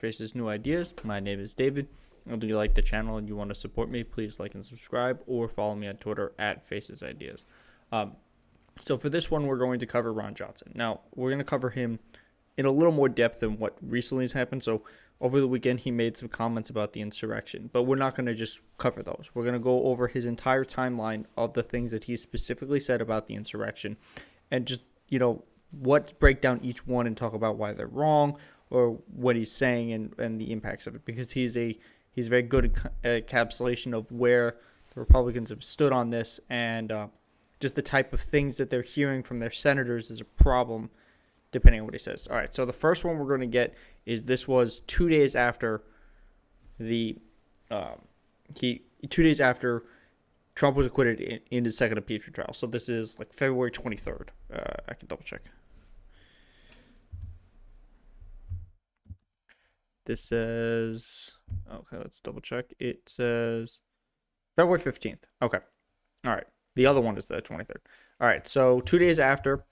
Faces New Ideas. My name is David. If you like the channel and you want to support me, please like and subscribe or follow me on Twitter at Faces Ideas. So for this one, we're going to cover Ron Johnson. Now, we're going to cover him in a little more depth than what recently has happened. So over the weekend, he made some comments about the insurrection, but we're not going to just cover those. We're going to go over his entire timeline of the things that he specifically said about the insurrection and just, what break down each one and talk about why they're wrong or what he's saying and the impacts of it, because he's very good at encapsulation of where the Republicans have stood on this, and just the type of things that they're hearing from their senators is a problem depending on what he says. All right, so the first one we're going to get is this was 2 days after the 2 days after Trump was acquitted in his second impeachment trial. So this is like February 23rd. I can double check. This says, okay, let's double check. It says February 15th. Okay. All right. The other one is the 23rd. All right. So 2 days after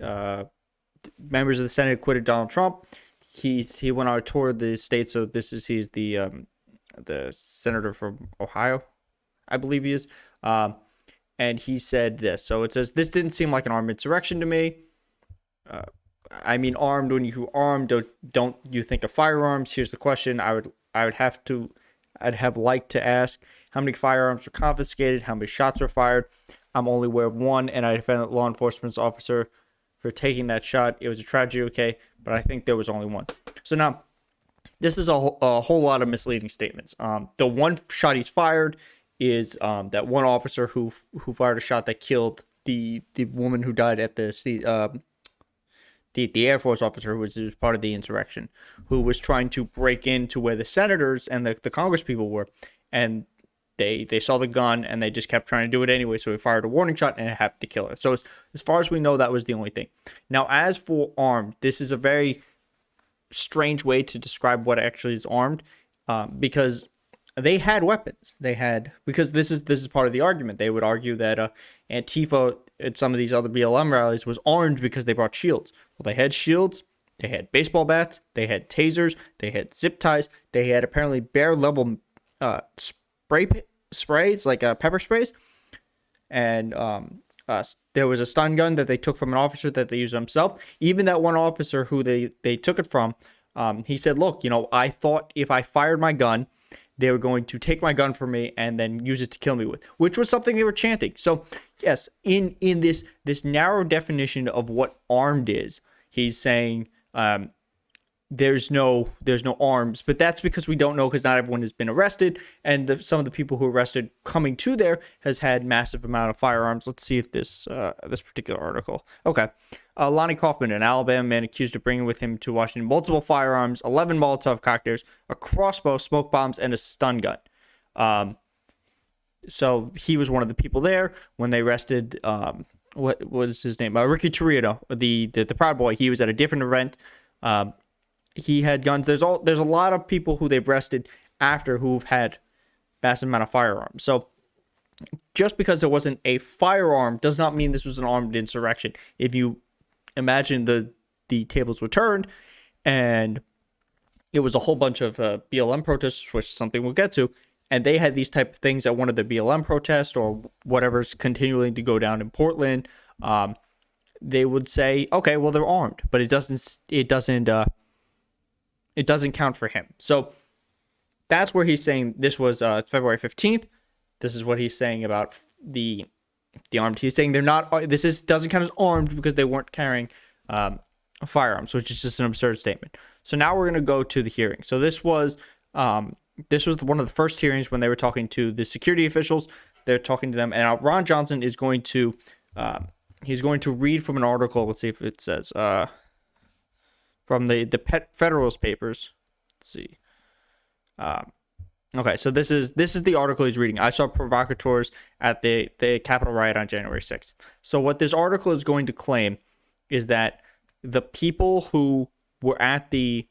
members of the Senate acquitted Donald Trump, he went on a tour of the state. So he's the senator from Ohio, I believe he is. And he said this. So it says, "This didn't seem like an armed insurrection to me. I mean, armed, when you armed, don't you think of firearms? Here's the question I'd have liked to ask. How many firearms were confiscated? How many shots were fired? I'm only aware of one, and I defend the law enforcement officer for taking that shot. It was a tragedy, okay, but I think there was only one." So now, this is a whole lot of misleading statements. The one shot he's fired is that one officer who fired a shot that killed the woman who died at the Air Force officer who was part of the insurrection, who was trying to break into where the senators and the Congress people were, and they saw the gun and they just kept trying to do it anyway, so he fired a warning shot and it happened to kill her. So as far as we know, that was the only thing. Now, as for armed, this is a very strange way to describe what actually is armed, because they had weapons. Because this is part of the argument. They would argue that Antifa at some of these other BLM rallies was armed because they brought shields. Well, they had shields, they had baseball bats, they had tasers, they had zip ties, they had apparently bear level sprays, like pepper sprays, and there was a stun gun that they took from an officer that they used themselves. Even that one officer who they took it from, he said, "Look, I thought if I fired my gun, they were going to take my gun from me and then use it to kill me with," which was something they were chanting. So yes, in this narrow definition of what armed is, he's saying there's no arms, but that's because we don't know, because not everyone has been arrested, and some of the people who were arrested coming to there has had massive amount of firearms. Let's see if this particular article. Okay. Lonnie Kaufman, an Alabama man accused of bringing with him to Washington multiple firearms, 11 Molotov cocktails, a crossbow, smoke bombs, and a stun gun. So he was one of the people there when they arrested, what was his name? Ricky Torino, the Proud Boy. He was at a different event. He had guns. There's a lot of people who they've arrested after who've had massive amount of firearms. So just because there wasn't a firearm does not mean this was an armed insurrection. If you imagine the tables were turned and it was a whole bunch of BLM protests, which is something we'll get to, and they had these type of things at one of the BLM protests or whatever's continuing to go down in Portland, they would say, okay, well, they're armed, but it doesn't count for him. So that's where he's saying this was February 15th. This is what he's saying about the armed. He's saying doesn't count as armed because they weren't carrying firearms, which is just an absurd statement. So now we're going to go to the hearing. So this was one of the first hearings when they were talking to the security officials. They're talking to them, and Ron Johnson is going to read from an article. Let's see if it says from the Federalist Papers. Let's see. Okay, so this is the article he's reading. I saw provocateurs at the Capitol riot on January 6th. So what this article is going to claim is that the people who were at the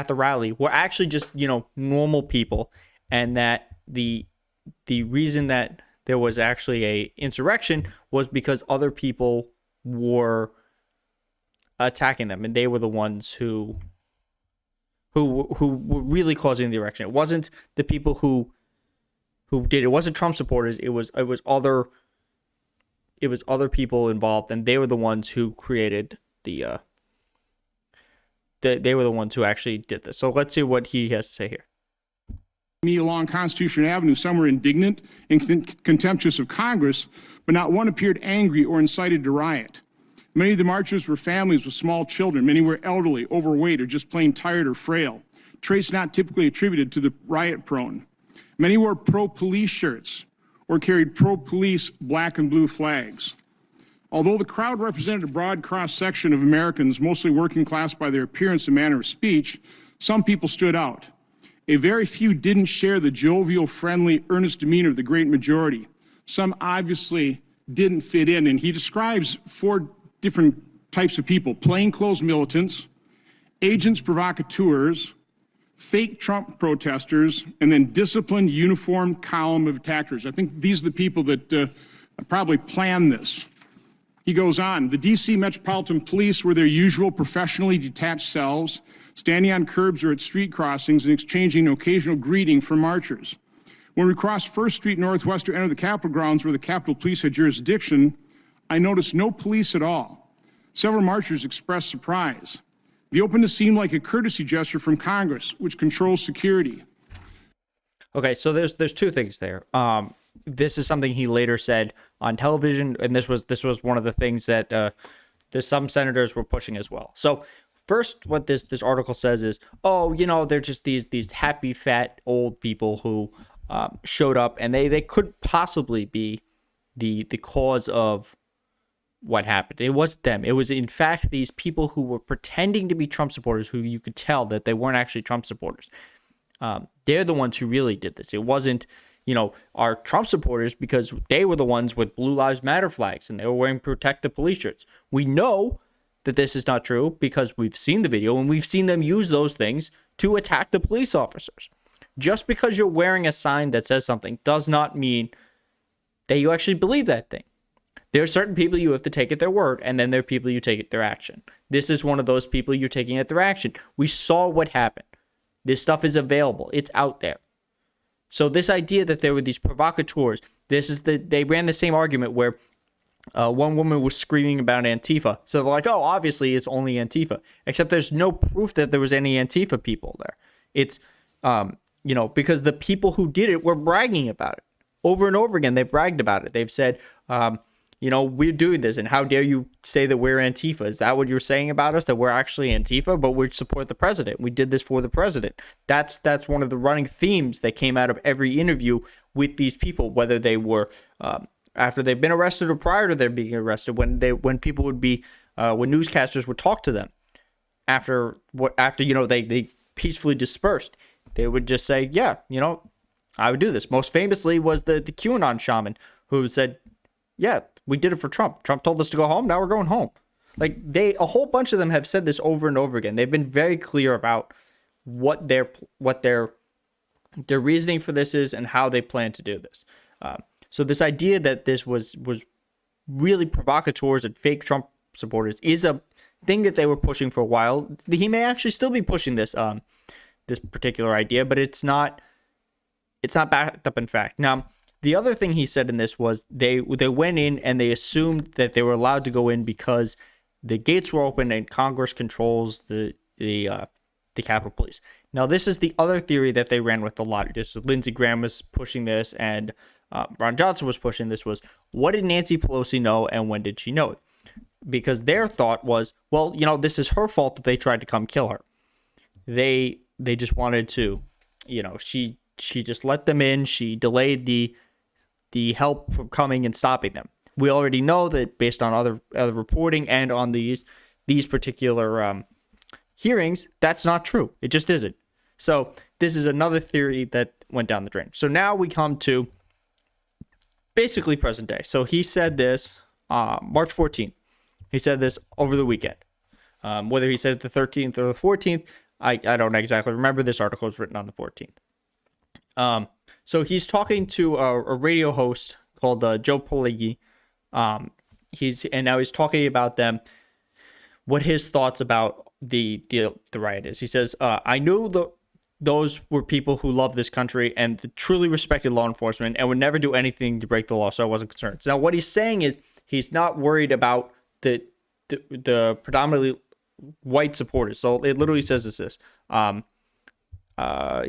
rally were actually just normal people, and that the reason that there was actually a insurrection was because other people were attacking them, and they were the ones who who were really causing the insurrection. It wasn't the people who did. It wasn't Trump supporters. It was other people involved, and they were the ones who created they were the ones who actually did this. So let's see what he has to say here. Me along Constitution Avenue, some were indignant and contemptuous of Congress, but not one appeared angry or incited to riot. Many of the marchers were families with small children. Many were elderly, overweight, or just plain tired or frail, traits not typically attributed to the riot prone. Many wore pro-police shirts or carried pro-police black and blue flags. Although the crowd represented a broad cross-section of Americans, mostly working class by their appearance and manner of speech, some people stood out. A very few didn't share the jovial, friendly, earnest demeanor of the great majority. Some obviously didn't fit in, and he describes 4 different types of people: plainclothes militants, agents provocateurs, fake Trump protesters, and then disciplined, uniformed column of attackers. I think these are the people that probably planned this. He goes on, the D.C. Metropolitan Police were their usual professionally detached selves, standing on curbs or at street crossings and exchanging an occasional greeting from marchers. When we crossed First Street Northwest to enter the Capitol grounds where the Capitol Police had jurisdiction, I noticed no police at all. Several marchers expressed surprise. The openness seemed like a courtesy gesture from Congress, which controls security. Okay, so there's 2 things there. This is something he later said on television, and this was one of the things that some senators were pushing as well. So first, what this article says is, they're just these happy, fat, old people who showed up, and they could possibly be the cause of what happened. It wasn't them. It was, in fact, these people who were pretending to be Trump supporters, who you could tell that they weren't actually Trump supporters. They're the ones who really did this. It wasn't, our Trump supporters, because they were the ones with Blue Lives Matter flags and they were wearing protective police shirts. We know that this is not true because we've seen the video and we've seen them use those things to attack the police officers. Just because you're wearing a sign that says something does not mean that you actually believe that thing. There are certain people you have to take at their word, and then there are people you take at their action. This is one of those people you're taking at their action. We saw what happened. This stuff is available. It's out there. So this idea that there were these provocateurs, they ran the same argument where one woman was screaming about Antifa. So they're like, oh, obviously it's only Antifa. Except there's no proof that there was any Antifa people there. It's, because the people who did it were bragging about it. Over and over again, they bragged about it. They've said, we're doing this, and how dare you say that we're Antifa? Is that what you're saying about us, that we're actually Antifa, but we support the president? We did this for the president. That's one of the running themes that came out of every interview with these people, whether they were after they've been arrested or prior to their being arrested, when people would be when newscasters would talk to them after they peacefully dispersed, they would just say, yeah, I would do this. Most famously was the QAnon shaman who said, yeah, we did it for Trump. Trump told us to go home. Now we're going home. Like a whole bunch of them have said this over and over again. They've been very clear about what their reasoning for this is and how they plan to do this. So this idea that this was really provocateurs and fake Trump supporters is a thing that they were pushing for a while. He may actually still be pushing this this particular idea, but it's not backed up in fact. Now, the other thing he said in this was they went in and they assumed that they were allowed to go in because the gates were open and Congress controls the Capitol Police. Now, this is the other theory that they ran with a lot. Just Lindsey Graham was pushing this, and Ron Johnson was pushing this. Was what did Nancy Pelosi know, and when did she know it? Because their thought was, well, this is her fault that they tried to come kill her. They just wanted to, she just let them in. She delayed the help from coming and stopping them. We already know that based on other reporting and on these particular hearings, that's not true. It just isn't. So this is another theory that went down the drain. So now we come to basically present day. So he said this March 14th. He said this over the weekend. Whether he said it the 13th or the 14th, I don't exactly remember. This article was written on the 14th. So he's talking to a radio host called Joe Pileggi. He's talking about them, what his thoughts about the riot is. He says, I knew those were people who love this country and truly respected law enforcement and would never do anything to break the law, so I wasn't concerned. So now what he's saying is he's not worried about the predominantly white supporters. So it literally says this.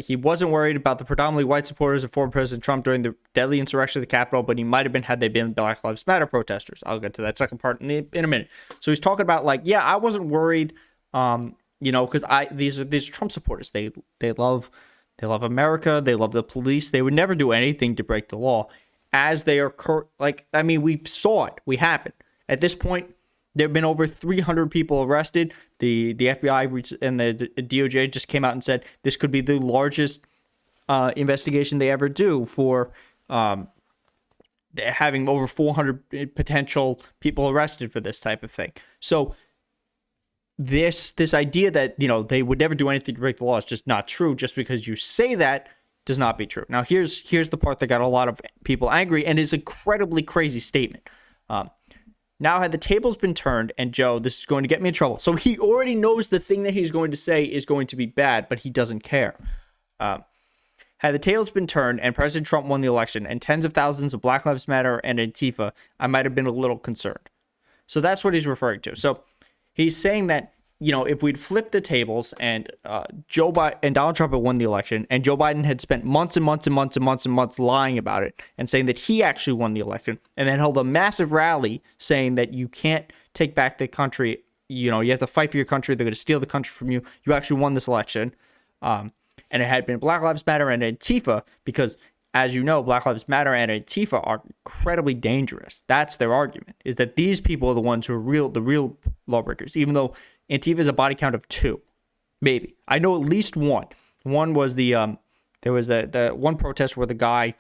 He wasn't worried about the predominantly white supporters of former President Trump during the deadly insurrection of the Capitol, but he might have been had they been Black Lives Matter protesters. I'll get to that second part in a minute. So he's talking about like, yeah, I wasn't worried, because these are Trump supporters. They love America. They love the police. They would never do anything to break the law, as they are we saw it. We happened at this point. There have been over 300 people arrested. The FBI and the DOJ just came out and said this could be the largest investigation they ever do for having over 400 potential people arrested for this type of thing. So this idea that they would never do anything to break the law is just not true. Just because you say that does not be true. Now here's the part that got a lot of people angry and is an incredibly crazy statement. Now, had the tables been turned, and Joe, this is going to get me in trouble. So he already knows the thing that he's going to say is going to be bad, but he doesn't care. Had the tables been turned and President Trump won the election and tens of thousands of Black Lives Matter and Antifa, I might have been a little concerned. So that's what he's referring to. So he's saying that, if we'd flipped the tables and Joe Biden and Donald Trump had won the election and Joe Biden had spent months and months and months and months and months lying about it and saying that he actually won the election and then held a massive rally saying that you can't take back the country, you have to fight for your country, they're going to steal the country from you, you actually won this election, and it had been Black Lives Matter and Antifa, because as you know, Black Lives Matter and Antifa are incredibly dangerous. That's their argument, is that these people are the ones who are the real lawbreakers, even though Antifa is a body count of 2, maybe. I know at least one. One was there was the one protest where the guy,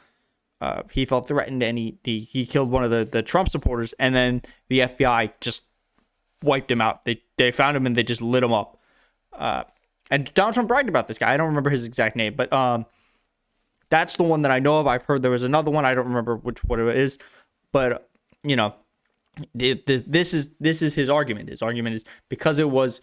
he felt threatened and he killed one of the Trump supporters, and then the FBI just wiped him out. They found him and they just lit him up. And Donald Trump bragged about this guy. I don't remember his exact name, but that's the one that I know of. I've heard there was another one. I don't remember what it is, but this is his argument. His argument is because it was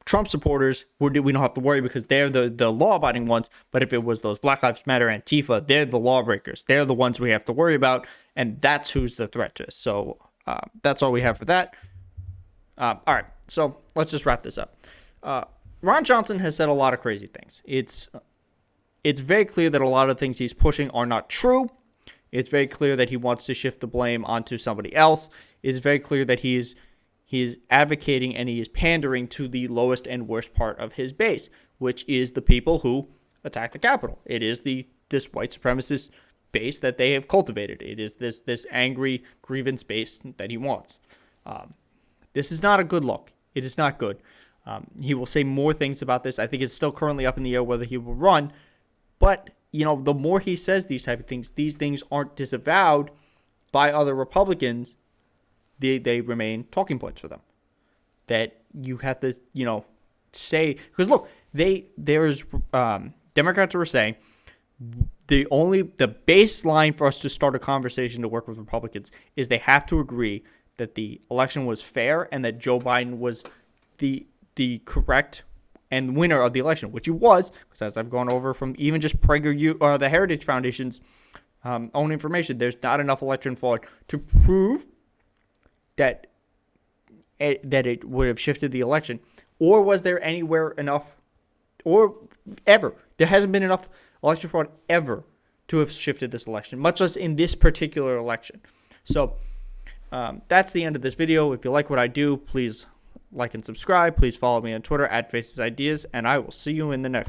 Trump supporters, we don't have to worry because they're the law-abiding ones. But if it was those Black Lives Matter, Antifa, they're the lawbreakers. They're the ones we have to worry about, and that's who's the threat to us. So that's all we have for that. All right, so let's just wrap this up. Ron Johnson has said a lot of crazy things. It's very clear that a lot of things he's pushing are not true. It's very clear that he wants to shift the blame onto somebody else. It's very clear that he is advocating and he is pandering to the lowest and worst part of his base, which is the people who attack the Capitol. It is this white supremacist base that they have cultivated. It is this angry grievance base that he wants. This is not a good look. It is not good. He will say more things about this. I think it's still currently up in the air whether he will run, but the more he says these type of things, these things aren't disavowed by other Republicans. They remain talking points for them. That you have to, say, because look, Democrats are saying the baseline for us to start a conversation to work with Republicans is they have to agree that the election was fair and that Joe Biden was the correct and winner of the election, which he was, because as I've gone over from even just PragerU or the Heritage Foundation's own information, there's not enough election fraud to prove that it would have shifted the election. Or was there anywhere enough, or ever, there hasn't been enough election fraud ever to have shifted this election, much less in this particular election. So that's the end of this video. If you like what I do, please like and subscribe. Please follow me on Twitter @FacesIdeas, and I will see you in the next one.